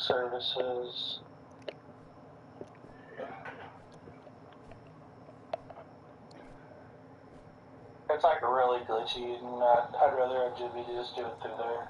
services. It's like really glitchy, and I'd rather Jimmy just do it through there.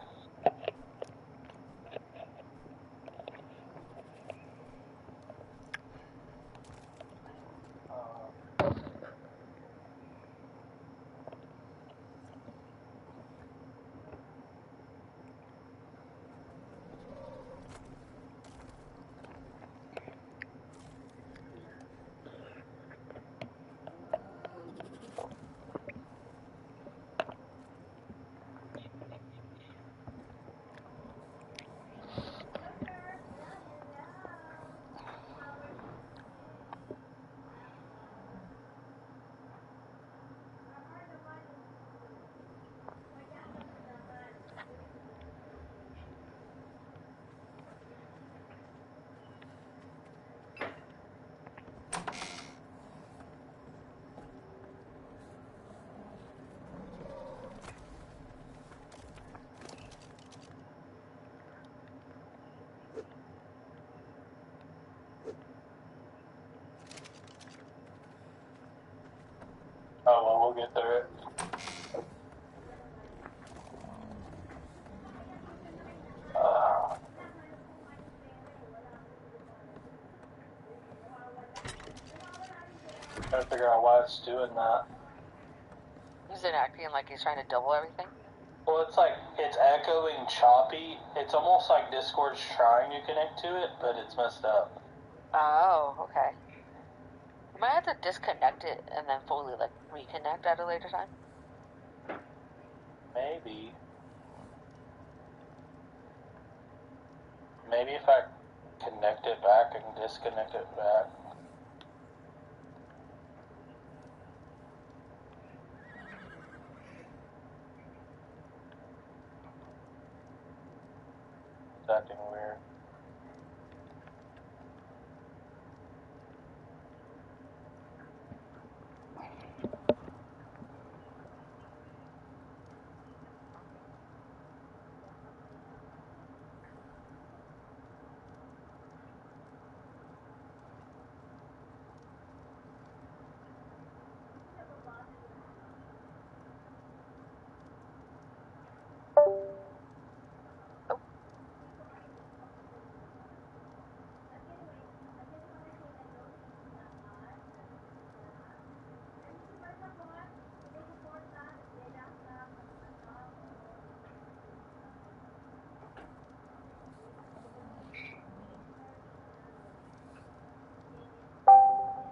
Oh, well, we'll get through it. Trying to figure out why it's doing that. Is it acting like he's trying to double everything? Well, it's like, it's echoing choppy. It's almost like Discord's trying to connect to it, but it's messed up. Oh, okay. You might have to disconnect it and then fully, like, reconnect at a later time. Maybe. Maybe if I connect it back and disconnect it back. It's acting weird.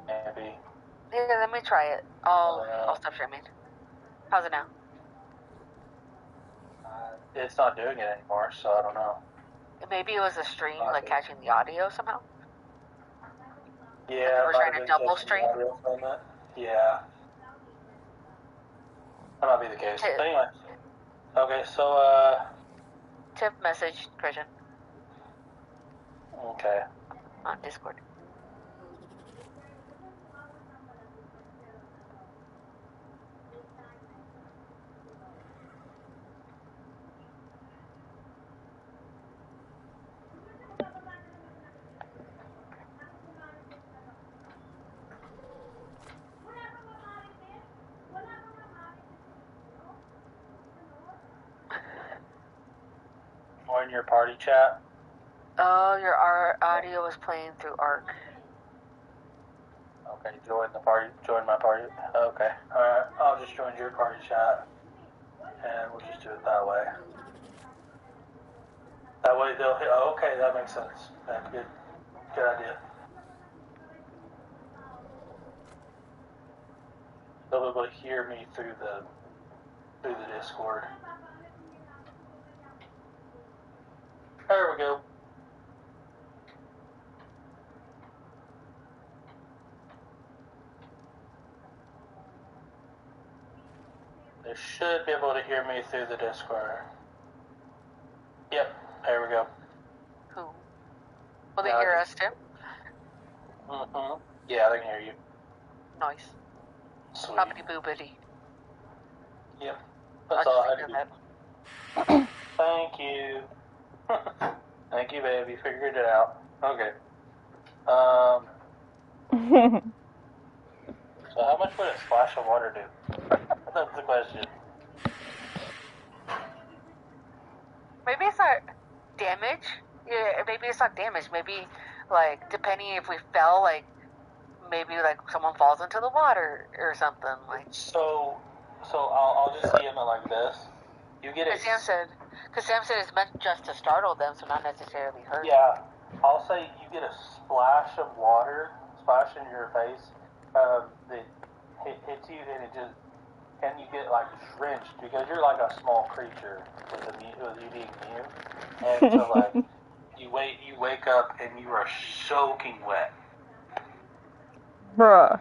Maybe. Yeah, let me try it. I'll stop streaming. How's it now? It's not doing it anymore, so I don't know. Maybe it was a stream, like catching the audio somehow? Yeah, like we're trying to double stream? Yeah. That might be the case. But anyway. Okay, so, Tip message, Christian. Okay. On Discord. Or in your party chat? Oh, your audio was playing through ARC. Okay, join my party. Okay, alright, I'll just join your party chat. And we'll just do it that way. That way they'll hit, oh, okay, that makes sense. That's good. Good idea. They'll be able to hear me through the Discord. There we go. They should be able to hear me through the Discord. Yep, there we go. Cool. Will they hear us too? Mm-hmm. Yeah, they can hear you. Nice. Sweet. Boppity boopity. Yep. That's all I had to do. Thank you. Thank you, babe. You figured it out. Okay. So how much would a splash of water do? That's the question. Maybe it's not damage. Yeah, maybe it's not damage. Maybe, like, depending if we fell, like, maybe, like, someone falls into the water or something. Like. So I'll just see him like this. You get it. Because Sam said it's meant just to startle them, so not necessarily hurt. Yeah. I'll say you get a splash of water, splash in your face, that hits you, and you get like drenched because you're like a small creature with you being Mew, and so like you wake up and you are soaking wet. Bruh.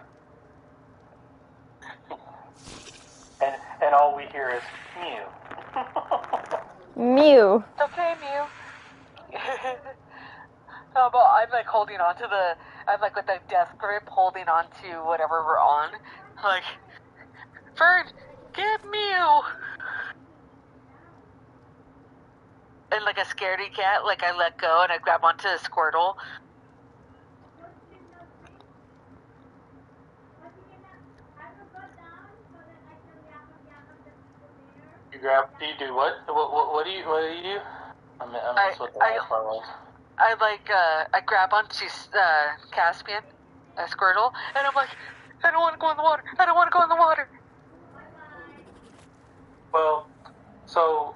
And all we hear is Mew. Mew. It's okay, Mew. How about I'm like holding on to I'm like with a death grip holding on to whatever we're on. Like, Fern, get Mew! And like a scaredy cat, like I let go and I grab onto Squirtle. You do what? What do you do? I missed what the last part was. I grab onto Caspian, Squirtle, and I'm like, I don't want to go in the water. I don't want to go in the water. Well, so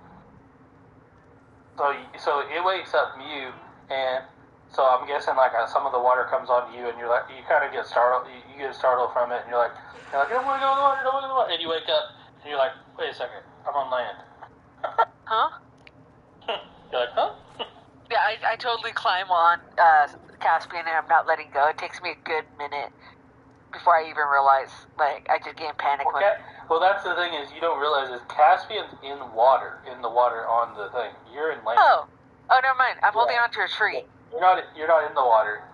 it wakes up Mew, and so I'm guessing like some of the water comes on you, and you're like, you kind of get startled. You get startled from it, and you're like, I don't want to go in the water. Don't want to go in the water. And you wake up, and you're like, wait a second, I'm on land. Huh? You're like, huh? Yeah, I totally climb on Caspian, and I'm not letting go. It takes me a good minute before I even realize, like, I just get in panic. Well, that's the thing is you don't realize is Caspian's in the water on the thing. You're in land. Oh, never mind. I'm holding onto a tree. You're not in the water.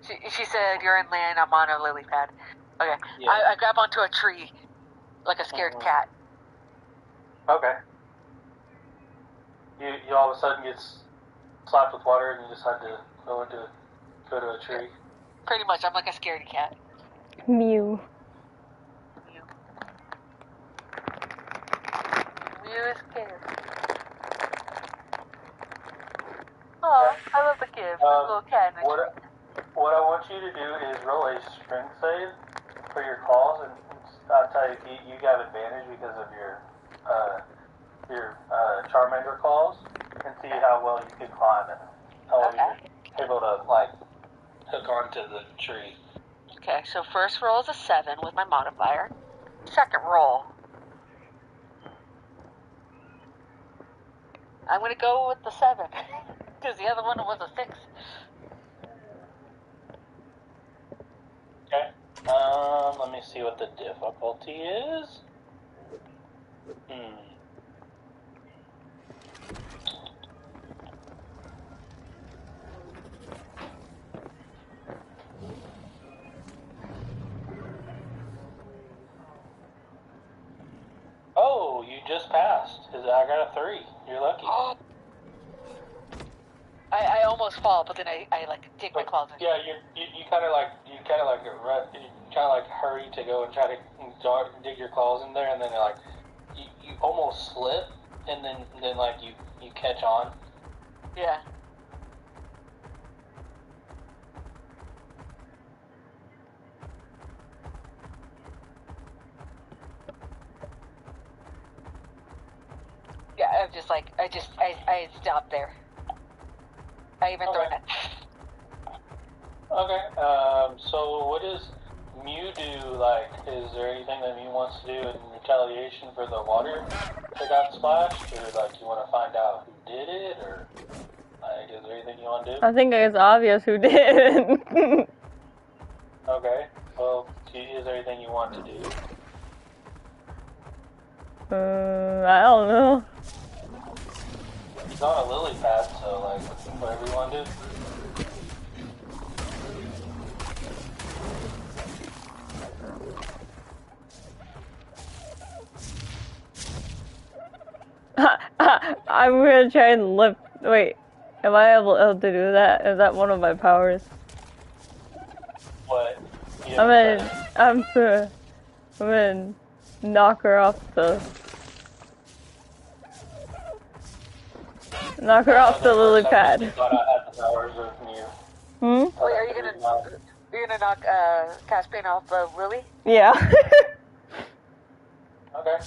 She said you're in land. I'm on a lily pad. Okay. Yeah. I grab onto a tree like a scared cat. Okay. You all of a sudden get slapped with water and you decide to go to a tree. Pretty much. I'm like a scaredy cat. Mew. Mew is scared. Oh, I love the gift. Little cat in the tree. What I want you to do is roll a strength save for your claws, and I'll tell you, you have advantage because of your Charmander claws, and see how well you can climb it. How well you're able to like hook onto the tree. Okay, so first roll is a 7 with my modifier. Second roll, I'm gonna go with the 7 because the other one was a 6. Okay. Let me see what the difficulty is. Oh, you just passed. I got a 3. You're lucky. I almost fall, but then I like dig my claws in. Yeah, you kind of like hurry to go and try to dig your claws in there, and then like you almost slip, and then like you catch on. Yeah. Yeah, I'm just like I stopped there. I even throw it. Okay. So what does Mew do? Like, is there anything that Mew wants to do in retaliation for the water that got splashed, or like you want to find out who did it, or like is there anything you want to do? I think it's obvious who did. Okay. Well, is there anything you want to do? I don't know. It's not a lily pad, so like whatever you want to do. I'm gonna try and lift. Wait. Am I able to do that? Is that one of my powers? What? You I'm haven't gonna, said it. I'm gonna knock her off the lily For a second, pad. you thought I had the powers of Mew. Hmm? Wait, are you gonna knock Caspian off Lily? Yeah. Okay.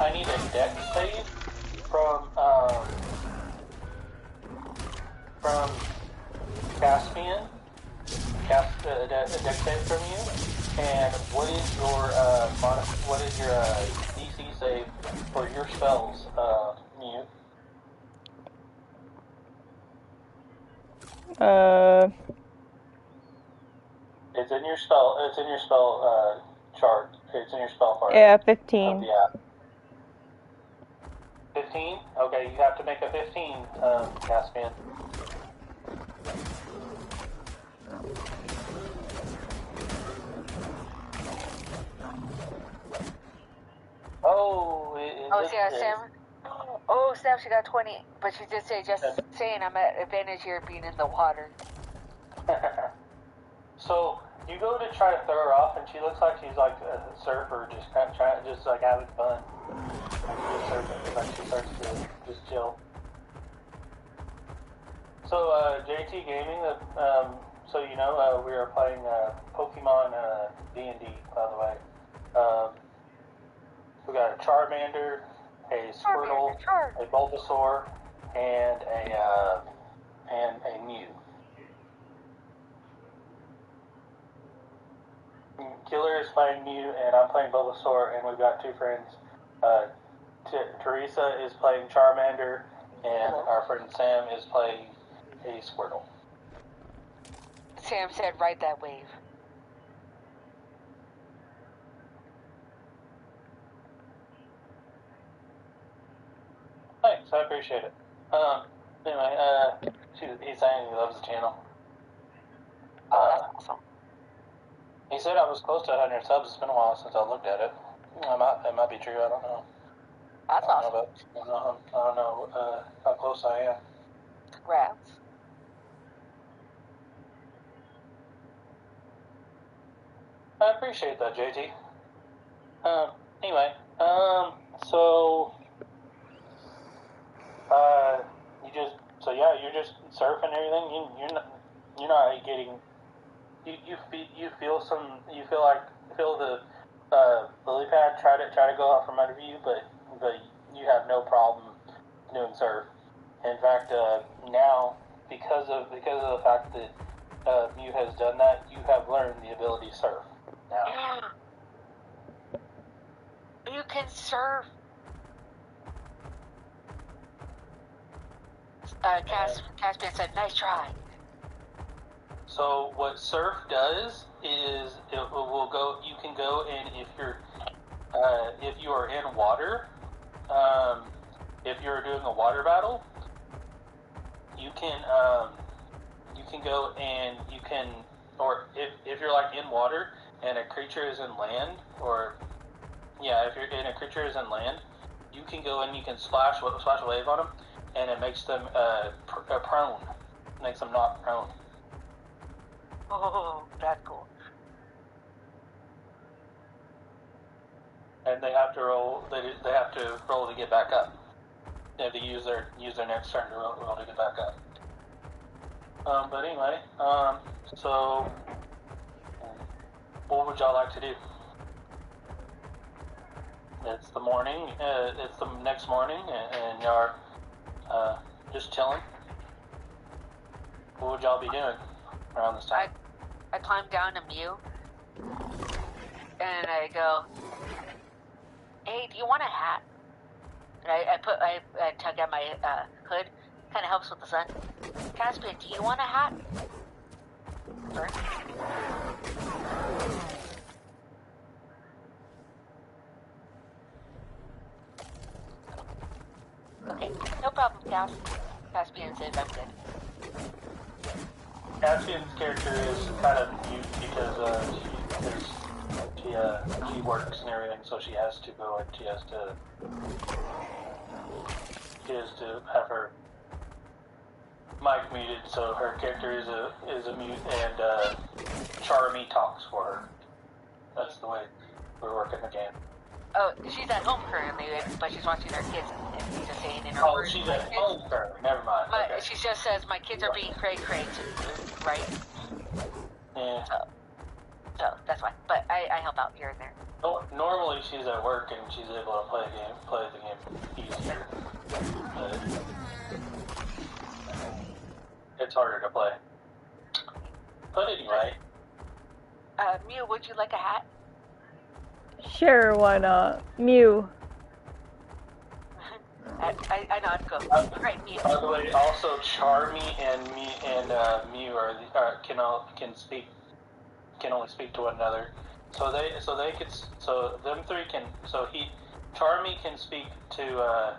I need a deck save from Caspian. A deck save from you. And what is your DC save for your spells, Mew? It's in your spell chart. It's in your spell card. Yeah, 15. Yeah. 15? Okay, you have to make a 15, Caspian. Sam. Oh, Sam, she got 20, but she did say, just saying, I'm at advantage here being in the water. So you go to try to throw her off, and she looks like she's like a surfer, just kind of like having fun. She's surfing, like she starts to just chill. So JT Gaming, so you know, we are playing Pokemon D&D, by the way. We got a Charmander, a Squirtle, a Bulbasaur, and a Mew. Killer is playing Mew, and I'm playing Bulbasaur, and we've got two friends. Teresa is playing Charmander, and our friend Sam is playing a Squirtle. Sam said, "Ride that wave." Thanks, I appreciate it. Anyway, he's saying he loves the channel. That's awesome. He said I was close to 100 subs. It's been a while since I looked at it. It might be true. I don't know. That's awesome. I don't know how close I am. Congrats. I appreciate that, JT. Anyway, so you're just surfing and everything. You're not getting. You feel the lily pad try to go out from under you, but you have no problem doing surf. In fact, now because of the fact that Mew has done that, you have learned the ability to surf now. Yeah. You can surf. Caspian said, "Nice try." So what surf does is it will go. You can go and if you are in water, if you're doing a water battle, you can go and you can, or if you're like in water and a creature is in land, if you're in a creature is in land, you can go and you can splash a wave on them, and it makes them prone, makes them not prone. Oh, that's cool. And they have to roll. They have to roll to get back up. They have to use their next turn to roll to get back up. But anyway, so what would y'all like to do? It's the morning. It's the next morning, and y'all are just chilling. What would y'all be doing around this time? I climb down to Mew, and I go, "Hey, do you want a hat?" And I tug at my hood. Kind of helps with the sun. Caspian, do you want a hat? Sure. Okay, no problem, Caspian says I'm good. Caspian's character is kind of mute because She works and everything, so she has to go and she has to have her mic muted, so her character is a mute, and Charmy talks for her. That's the way we're working the game. Oh, she's at home currently, but she's watching her kids and just saying in her Oh, words. she's at home currently. Never mind. Okay. She just says, my kids are being cray-cray, right? Yeah. So that's why. But I help out here and there. Normally she's at work and she's able to play the game easier. But it's harder to play. But anyway. Mew, would you like a hat? Sure, why not? Mew. I know I'd go. Right, Mew. By the way, also Charmy and Mew can only speak to one another. So them three can. So Charmy can speak to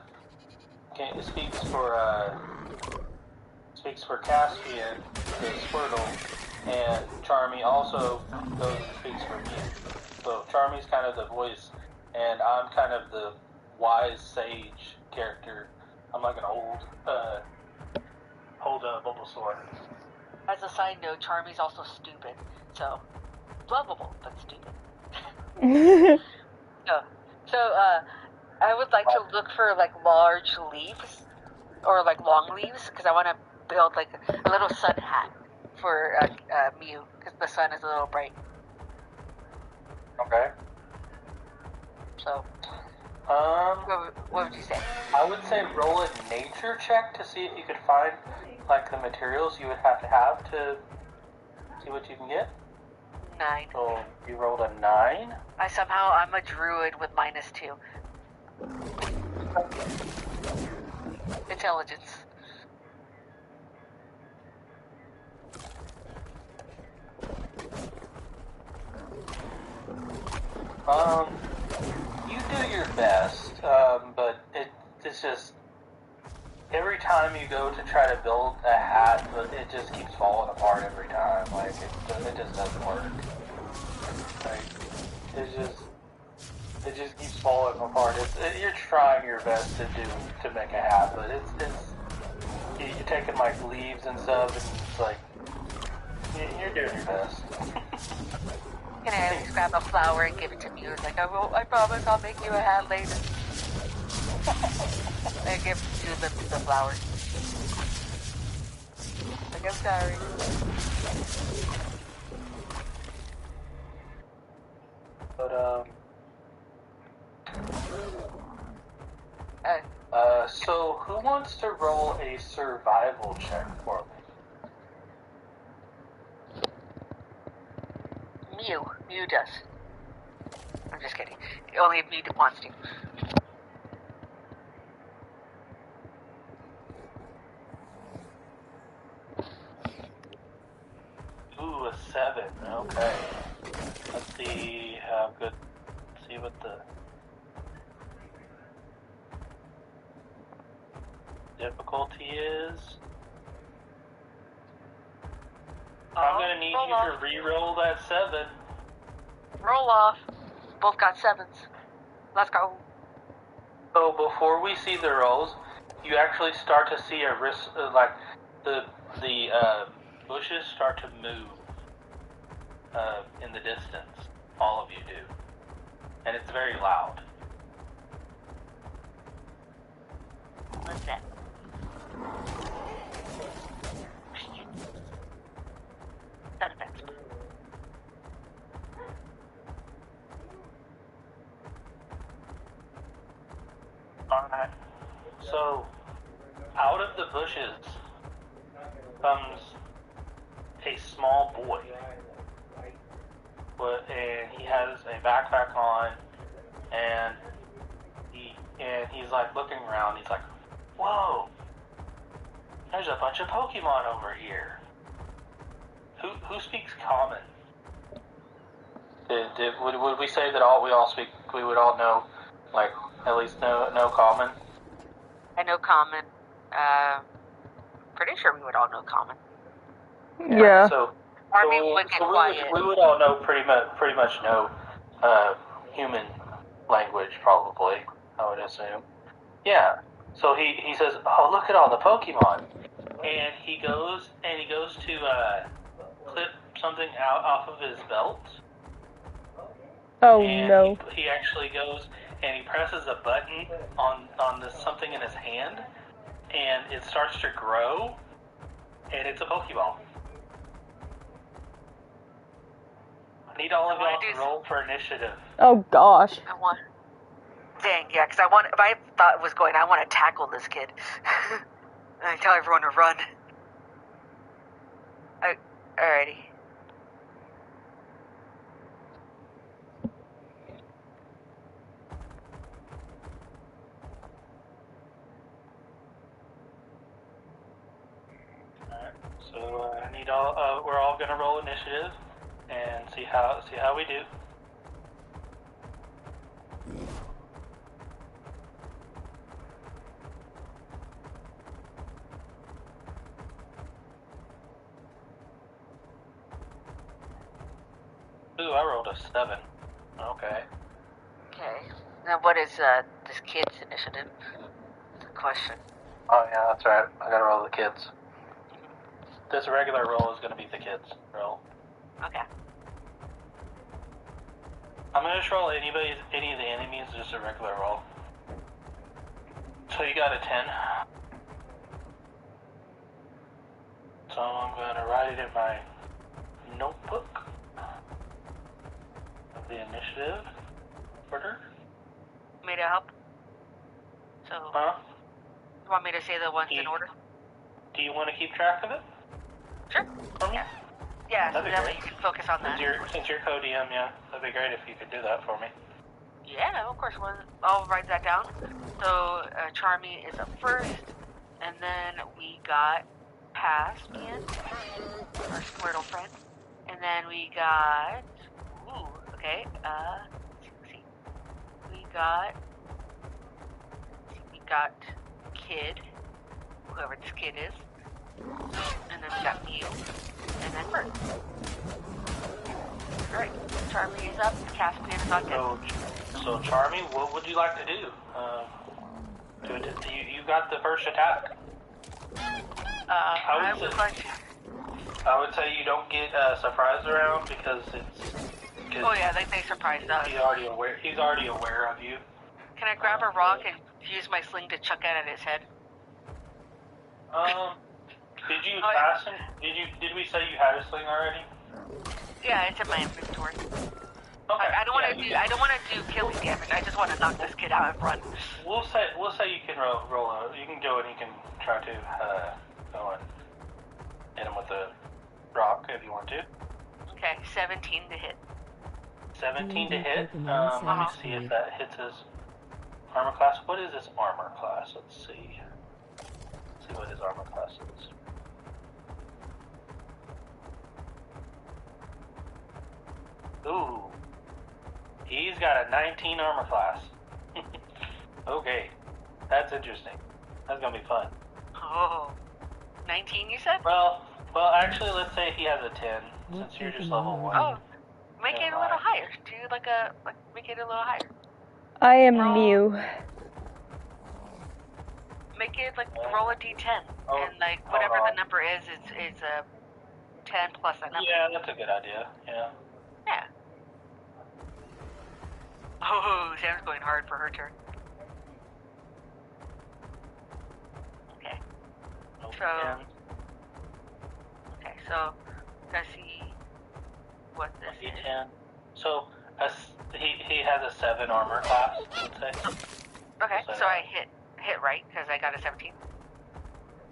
speaks for Caspian, the Squirtle, and Charmy also goes and speaks for Mew. So Charmy's kind of the voice, and I'm kind of the wise sage character. I'm like an old Bulbasaur. As a side note, Charmy's also stupid. So, lovable, but stupid. So, I would like to look for, like, large leaves, or, like, long leaves, because I want to build, like, a little sun hat for Mew, because the sun is a little bright. Okay. So, what would you say? I would say roll a nature check to see if you could find, like, the materials you would have to see what you can get. 9. So, you rolled a 9? I'm a druid with -2. Intelligence. You do your best, but it's just, every time you go to try to build a hat, it just keeps falling apart every time. Like, it just doesn't work. Like, it just keeps falling apart. You're trying your best to make a hat, but you're taking, like, leaves and stuff, and it's like, you're doing your best. Can I at least grab a flower and give it to Mew? Like, I promise I'll make you a hat later. I give you the flower. Like, I'm sorry. But, so who wants to roll a survival check for me? Mew does. I'm just kidding. Only if Mew wants to. Ooh, a 7. Okay. Let's see how good. See what the difficulty is. I'm gonna need you to re-roll that 7. Roll off. Both got 7s. Let's go. So before we see the rolls, you actually start to see a risk, like the bushes start to move in the distance. All of you do, and it's very loud. What's that? Sound effects. Alright. So, out of the bushes comes a small boy. And he has a backpack on, and he's like looking around. He's like, "Whoa! There's a bunch of Pokemon over here. Who speaks Common?" Would we say that we all speak? We would all know, like, at least know Common. I know Common. Pretty sure we would all know Common. Yeah. So Army would get quiet. We would all know pretty much know human language, probably, I would assume. Yeah. So he says, "Oh, look at all the Pokemon," and he goes to clip something out off of his belt. Oh And no. he actually goes and he presses a button on this something in his hand, and it starts to grow, and it's a Pokeball. I need all of y'all to roll for initiative. Oh gosh. I want. Dang, yeah, because my thought was going, I want to tackle this kid. And I tell everyone to run. Alrighty. Alright, so I need all. We're all gonna roll initiative and see how we do. Ooh, I rolled a 7. Okay. Okay. Now, what is this kid's initiative? That's a question. Oh yeah, that's right. I gotta roll the kids. This regular roll is gonna be the kids' roll. Okay. I'm gonna just roll any of the enemies, just a regular roll. So you got a 10. So I'm gonna write it in my notebook of the initiative order. Me to help? So, Huh? you want me to say the ones in order? Do you want to keep track of it? Sure. For me? Yeah, so That'd be that way great. you can focus on that. Since you're co-DM, yeah, that'd be great if you could do that for me. Yeah, of course. I'll write that down. So, Charmy is up first, and then we got Caspian, our Squirtle friend, and then we got, okay, let's see, we got Kid, whoever this kid is, and then we got Mew, and then Bert. Alright, Charmy is up, Caspian is on deck. So Charmy, what would you like to do? You got the first attack. I would say you don't get surprised around because it's. Oh yeah, they surprised us. He's already aware of you. Can I grab a rock and use my sling to chuck it at his head? Did you pass him? Did we say you had a sling already? Yeah, it's in my inventory. Okay. I don't want to do killing damage. I just want to knock this kid out and run. We'll say you can roll out. You can go and you can try to go and hit him with the rock if you want to. Okay, 17 to hit. 17 to hit. Let me see if that hits his armor class. What is his armor class? Let's see. Let's see what his armor class is. Ooh. He's got a 19 armor class. Okay. That's interesting. That's gonna be fun. Oh. 19 you said? Well, actually, let's say he has a 10, since you're just level 1. Oh. Make it a little higher. Do make it a little higher. I am Mew. Make it roll a d10. And whatever the number is, it's a 10 plus a number. Yeah, that's a good idea. Yeah. Yeah. Oh, Sam's going hard for her turn. Okay. So let's see what this is. 10. So he has a 7 armor class, let's say. Okay, so I hit right because I got a 17.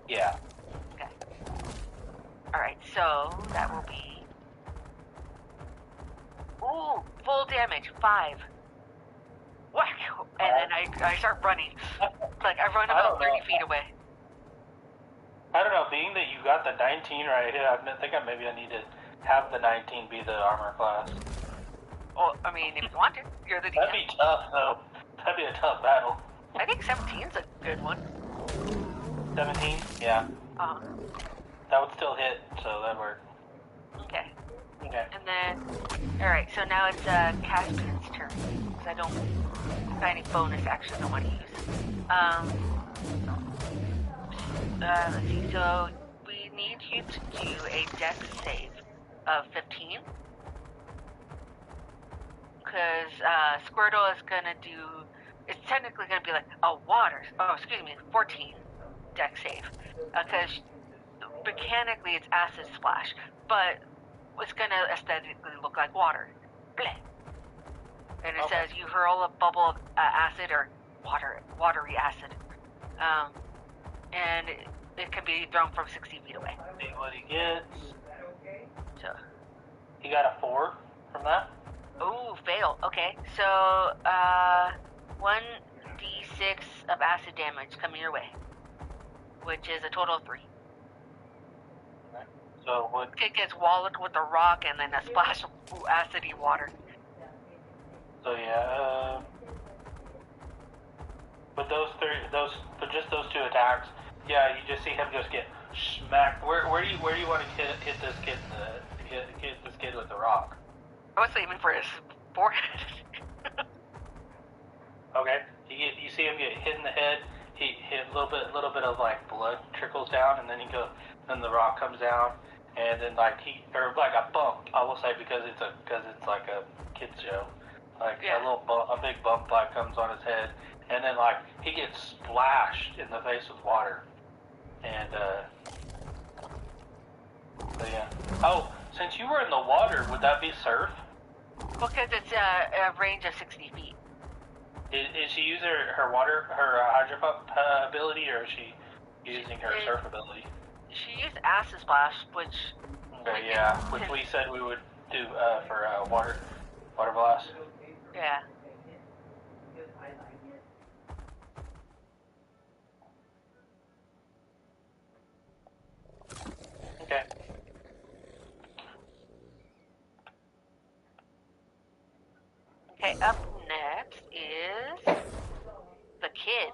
Yeah. Okay. All right, so that will be full damage 5. Whack! And then I start running. I run about 30 feet away. I don't know, being that you got the 19 right here, I think maybe I need to have the 19 be the armor class. Well, I mean, if you want to, you're the DM. That'd be tough, though. That'd be a tough battle. I think 17's a good one. 17? Yeah. That would still hit, so that'd work. Okay. Okay. And then Alright, so now it's Caspian's turn. Because I don't have any bonus actions I want to use. Let's see, so we need you to do a dex save of 15. Because Squirtle is gonna do, it's technically gonna be like a 14 dex save. Because mechanically it's acid splash, but it's gonna aesthetically look like water. Bleh. And it says you hurl a bubble of acid or watery acid. And it can be thrown from 60 feet away. See what he gets. So. He got a 4 from that? Ooh, fail. Okay, so 1d6 of acid damage coming your way, which is a total of 3. Okay. So what? It gets wallowed with a rock and then a splash of acidy water. So yeah, with just those 2 attacks, yeah, you just see him just get smacked. Where do you want to hit this kid hit this kid with the rock? I was aiming for his forehead. Okay, you see him get hit in the head. He hit a little bit of like blood trickles down, and then then the rock comes down, and then like a bump. I will say because it's like a kids show, like a big bump like comes on his head, and then like he gets splashed in the face with water, and so yeah. Oh, since you were in the water, would that be surf? Because it's a range of 60 feet. Is she using her hydro pump ability, or is she using her surf ability? She used acid splash, which. Okay, yeah, which we said we would do for water blast. Yeah. Okay. Okay, up next is the kid.